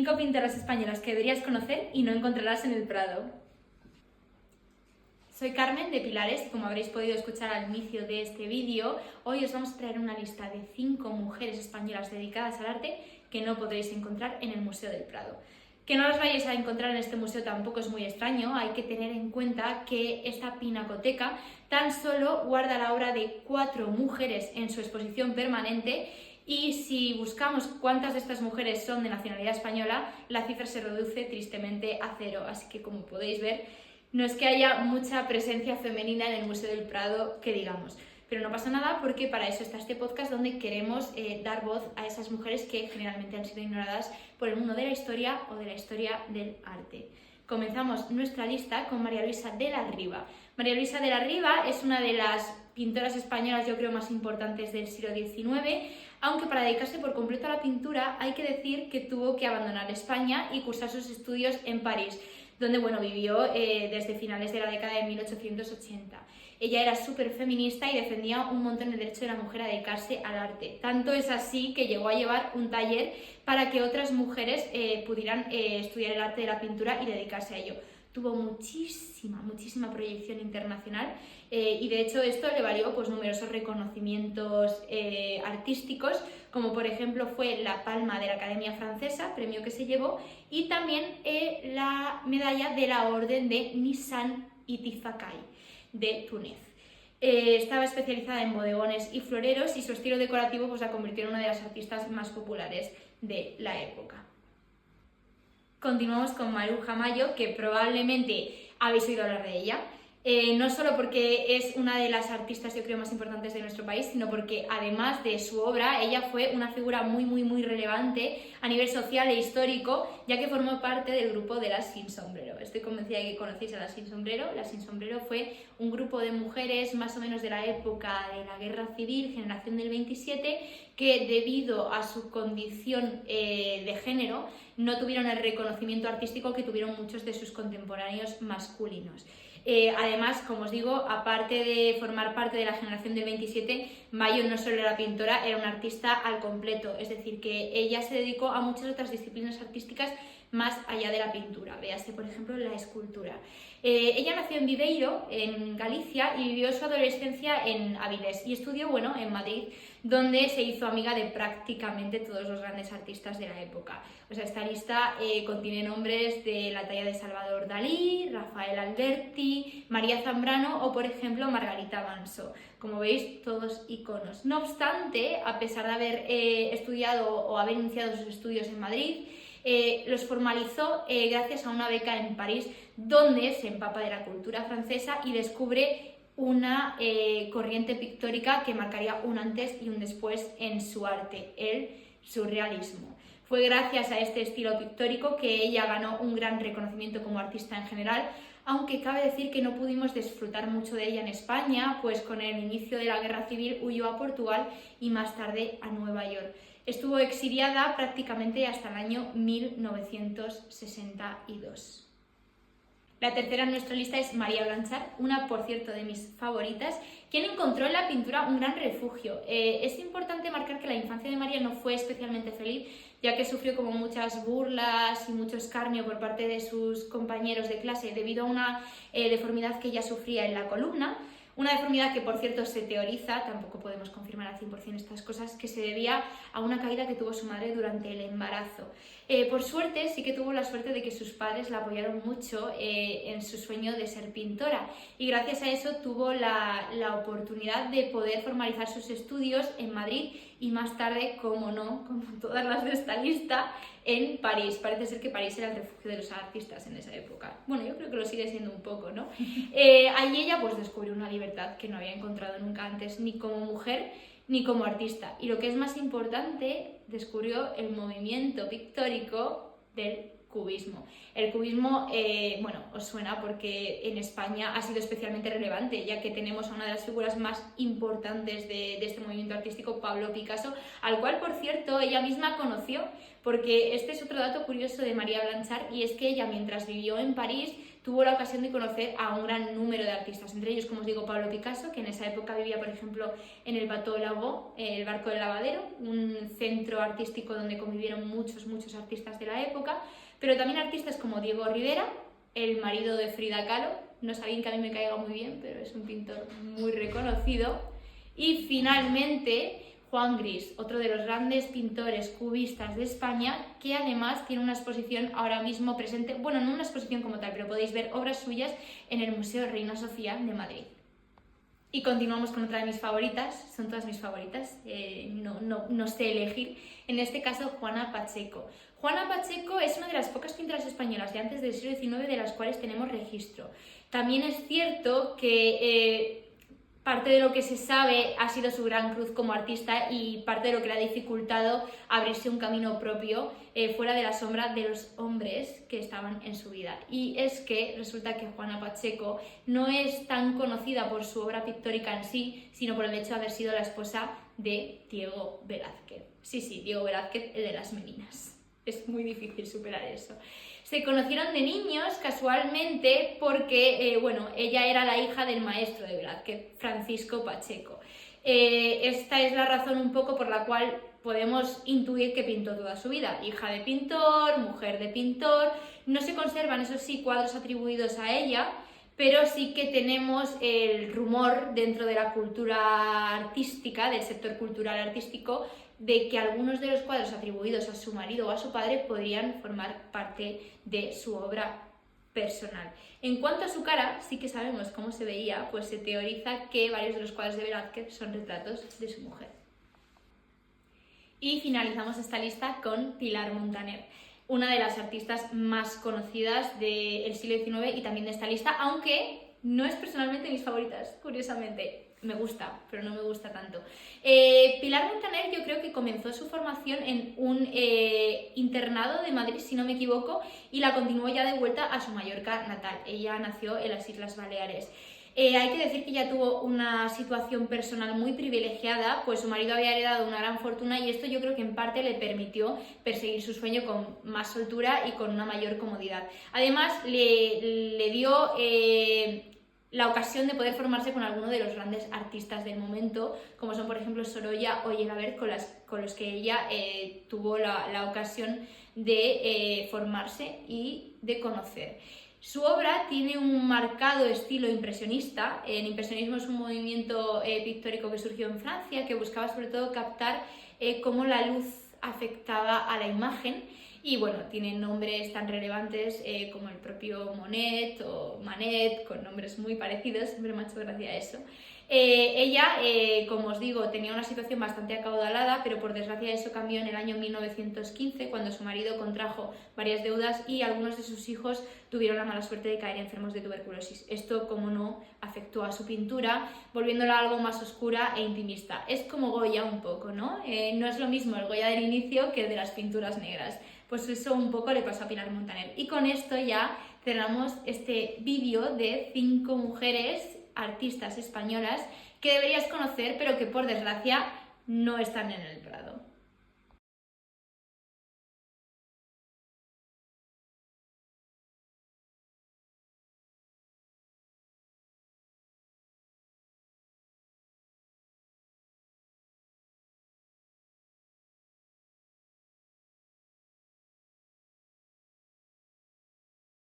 5 pintoras españolas que deberías conocer y no encontrarás en el Prado. Soy Carmen de Pilares y como habréis podido escuchar al inicio de este vídeo, hoy os vamos a traer una lista de 5 mujeres españolas dedicadas al arte que no podréis encontrar en el Museo del Prado. Que no las vayáis a encontrar en este museo tampoco es muy extraño, hay que tener en cuenta que esta pinacoteca tan solo guarda la obra de 4 mujeres en su exposición permanente. Y si buscamos cuántas de estas mujeres son de nacionalidad española, la cifra se reduce tristemente a 0. Así que, como podéis ver, no es que haya mucha presencia femenina en el Museo del Prado, que digamos. Pero no pasa nada porque para eso está este podcast donde queremos dar voz a esas mujeres que generalmente han sido ignoradas por el mundo de la historia o de la historia del arte. Comenzamos nuestra lista con María Luisa de la Riva. María Luisa de la Riva es una de las pintoras españolas, yo creo, más importantes del siglo XIX, aunque para dedicarse por completo a la pintura hay que decir que tuvo que abandonar España y cursar sus estudios en París, donde vivió desde finales de la década de 1880. Ella era súper feminista y defendía un montón el derecho de la mujer a dedicarse al arte. Tanto es así que llegó a llevar un taller para que otras mujeres pudieran estudiar el arte de la pintura y dedicarse a ello. Tuvo muchísima proyección internacional y de hecho esto le valió numerosos reconocimientos artísticos, como por ejemplo fue la Palma de la Academia Francesa, premio que se llevó, y también la medalla de la Orden de Nissan Itifakai de Túnez. Estaba especializada en bodegones y floreros y su estilo decorativo la convirtió en una de las artistas más populares de la época. Continuamos con Maruja Mayo, que probablemente habéis oído hablar de ella. No solo porque es una de las artistas, yo creo, más importantes de nuestro país, sino porque además de su obra, ella fue una figura muy relevante a nivel social e histórico, ya que formó parte del grupo de Las Sin Sombrero. Estoy convencida de que conocéis a Las Sin Sombrero. Las Sin Sombrero fue un grupo de mujeres más o menos de la época de la Guerra Civil, generación del 27, que debido a su condición de género no tuvieron el reconocimiento artístico que tuvieron muchos de sus contemporáneos masculinos. Además, como os digo, aparte de formar parte de la generación del 27, Mayo no solo era pintora, era una artista al completo, es decir, que ella se dedicó a muchas otras disciplinas artísticas más allá de la pintura, véase por ejemplo la escultura. Ella nació en Viveiro, en Galicia, y vivió su adolescencia en Avilés y estudió en Madrid, donde se hizo amiga de prácticamente todos los grandes artistas de la época. O sea, esta lista contiene nombres de la talla de Salvador Dalí, Rafael Alberti, María Zambrano o por ejemplo Margarita Manso. Como veis, todos iconos. No obstante, a pesar de haber estudiado o haber iniciado sus estudios en Madrid, los formalizó gracias a una beca en París, donde se empapa de la cultura francesa y descubre una corriente pictórica que marcaría un antes y un después en su arte, el surrealismo. Fue gracias a este estilo pictórico que ella ganó un gran reconocimiento como artista en general, aunque cabe decir que no pudimos disfrutar mucho de ella en España, pues con el inicio de la Guerra Civil huyó a Portugal y más tarde a Nueva York. Estuvo exiliada prácticamente hasta el año 1962. La tercera en nuestra lista es María Blanchard, una, por cierto, de mis favoritas, quien encontró en la pintura un gran refugio. Es importante marcar que la infancia de María no fue especialmente feliz, ya que sufrió muchas burlas y mucho escarnio por parte de sus compañeros de clase debido a una deformidad que ella sufría en la columna. Una deformidad que, por cierto, se teoriza, tampoco podemos confirmar al 100% estas cosas, que se debía a una caída que tuvo su madre durante el embarazo. Por suerte, sí que tuvo la suerte de que sus padres la apoyaron mucho en su sueño de ser pintora y gracias a eso tuvo la oportunidad de poder formalizar sus estudios en Madrid y más tarde, como no, como todas las de esta lista, en París. Parece ser que París era el refugio de los artistas en esa época. Bueno, yo creo que lo sigue siendo un poco, ¿no? Ahí ella descubrió una libertad que no había encontrado nunca antes, ni como mujer ni como artista. Y lo que es más importante, descubrió el movimiento pictórico del cubismo. El cubismo, os suena porque en España ha sido especialmente relevante, ya que tenemos a una de las figuras más importantes de este movimiento artístico, Pablo Picasso, al cual, por cierto, ella misma conoció porque este es otro dato curioso de María Blanchard, y es que ella, mientras vivió en París, tuvo la ocasión de conocer a un gran número de artistas, entre ellos, como os digo, Pablo Picasso, que en esa época vivía, por ejemplo, en el Bateau Lago, el barco del lavadero, un centro artístico donde convivieron muchos artistas de la época, pero también artistas como Diego Rivera, el marido de Frida Kahlo, no es alguien que a mí me caiga muy bien, pero es un pintor muy reconocido, y finalmente Juan Gris, otro de los grandes pintores cubistas de España, que además tiene una exposición ahora mismo presente, bueno, no una exposición como tal, pero podéis ver obras suyas en el Museo Reina Sofía de Madrid. Y continuamos con otra de mis favoritas, son todas mis favoritas, no sé elegir, en este caso Juana Pacheco. Juana Pacheco es una de las pocas pintoras españolas de antes del siglo XIX de las cuales tenemos registro. También es cierto que parte de lo que se sabe ha sido su gran cruz como artista y parte de lo que le ha dificultado abrirse un camino propio fuera de la sombra de los hombres que estaban en su vida. Y es que resulta que Juana Pacheco no es tan conocida por su obra pictórica en sí, sino por el hecho de haber sido la esposa de Diego Velázquez. Sí, Diego Velázquez, el de las Meninas. Es muy difícil superar eso. Se conocieron de niños casualmente porque, ella era la hija del maestro de Velázquez, Francisco Pacheco. Esta es la razón un poco por la cual podemos intuir que pintó toda su vida. Hija de pintor, mujer de pintor. No se conservan, eso sí, cuadros atribuidos a ella, pero sí que tenemos el rumor dentro de la cultura artística, del sector cultural artístico, de que algunos de los cuadros atribuidos a su marido o a su padre podrían formar parte de su obra personal. En cuanto a su cara, sí que sabemos cómo se veía, pues se teoriza que varios de los cuadros de Velázquez son retratos de su mujer. Y finalizamos esta lista con Pilar Montaner, una de las artistas más conocidas del siglo XIX y también de esta lista, aunque no es personalmente mis favoritas, curiosamente. Me gusta, pero no me gusta tanto. Pilar Montaner yo creo que comenzó su formación en un internado de Madrid, si no me equivoco, y la continuó ya de vuelta a su Mallorca natal. Ella nació en las Islas Baleares. Hay que decir que ella tuvo una situación personal muy privilegiada, pues su marido había heredado una gran fortuna y esto yo creo que en parte le permitió perseguir su sueño con más soltura y con una mayor comodidad. Además, le dio la ocasión de poder formarse con alguno de los grandes artistas del momento, como son por ejemplo Sorolla o Gelabert, con los que ella tuvo la ocasión de formarse y de conocer. Su obra tiene un marcado estilo impresionista. El impresionismo es un movimiento pictórico que surgió en Francia, que buscaba sobre todo captar cómo la luz afectaba a la imagen. Y bueno, tiene nombres tan relevantes como el propio Monet o Manet, con nombres muy parecidos, siempre me ha hecho gracia eso. Ella, como os digo, tenía una situación bastante acaudalada, pero por desgracia eso cambió en el año 1915, cuando su marido contrajo varias deudas y algunos de sus hijos tuvieron la mala suerte de caer enfermos de tuberculosis. Esto, como no, afectó a su pintura, volviéndola algo más oscura e intimista. Es como Goya un poco, ¿no? No es lo mismo el Goya del inicio que el de las pinturas negras. Pues eso un poco le pasó a Pilar Montaner. Y con esto ya cerramos este vídeo de 5 mujeres artistas españolas que deberías conocer, pero que por desgracia no están en el Prado.